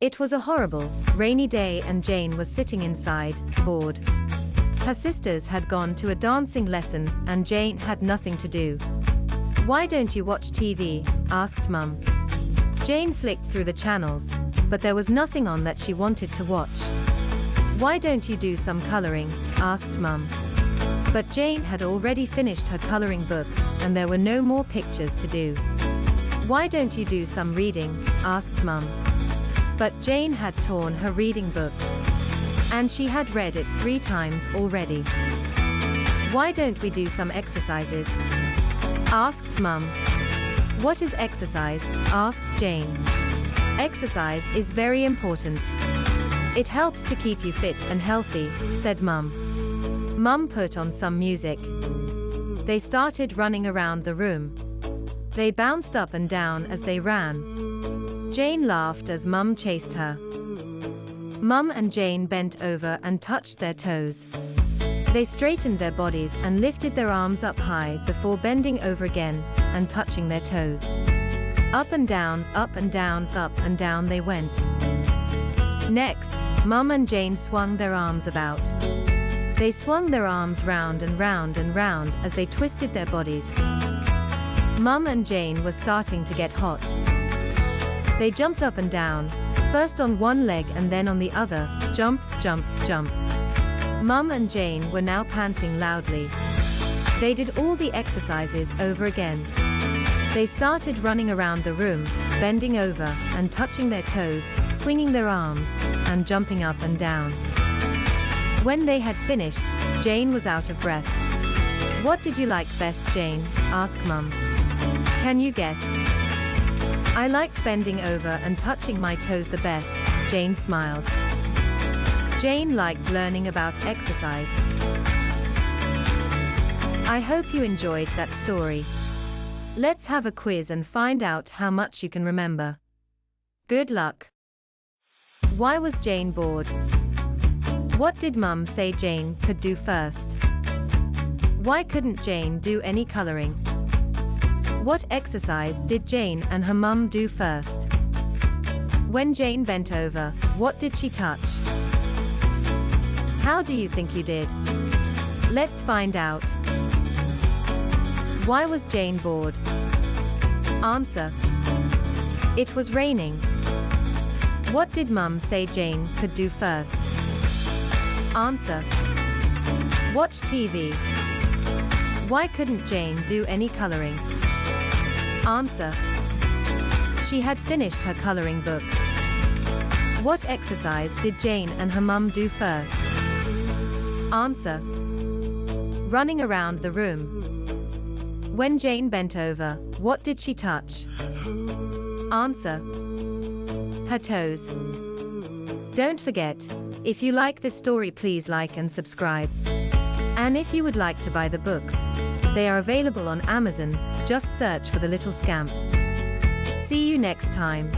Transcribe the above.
It was a horrible, rainy day and Jane was sitting inside, bored. Her sisters had gone to a dancing lesson and Jane had nothing to do. "Why don't you watch TV?" asked Mum. Jane flicked through the channels, but there was nothing on that she wanted to watch. "Why don't you do some coloring?" asked Mum. But Jane had already finished her coloring book, and there were no more pictures to do. "Why don't you do some reading?" asked Mum. But Jane had torn her reading book, and she had read it 3 times already. "Why don't we do some exercises?" asked Mum. "What is exercise?" asked Jane. "Exercise is very important. It helps to keep you fit and healthy," said Mum. Mum put on some music. They started running around the room. They bounced up and down as they ran. Jane laughed as Mum chased her. Mum and Jane bent over and touched their toes. They straightened their bodies and lifted their arms up high before bending over again and touching their toes. Up and down, up and down, up and down they went. Next, Mum and Jane swung their arms about. They swung their arms round and round and round as they twisted their bodies. Mum and Jane were starting to get hot. They jumped up and down, first on one leg and then on the other, jump, jump, jump. Mum and Jane were now panting loudly. They did all the exercises over again. They started running around the room, bending over and touching their toes, swinging their arms, and jumping up and down. When they had finished, Jane was out of breath. "What did you like best, Jane?" asked Mum. "Can you guess?" "I liked bending over and touching my toes the best," Jane smiled. Jane liked learning about exercise. I hope you enjoyed that story. Let's have a quiz and find out how much you can remember. Good luck. Why was Jane bored? What did Mum say Jane could do first? Why couldn't Jane do any coloring? What exercise did Jane and her mum do first? When Jane bent over, what did she touch? How do you think you did? Let's find out. Why was Jane bored? Answer: it was raining. What did Mum say Jane could do first? Answer: watch TV. Why couldn't Jane do any coloring? Answer: she had finished her coloring book. What exercise did Jane and her mum do first? Answer: running around the room. When Jane bent over, what did she touch? Answer: her toes. Don't forget, if you like this story, please like and subscribe. And if you would like to buy the books, they are available on Amazon. Just search for The Little Scamps. See you next time.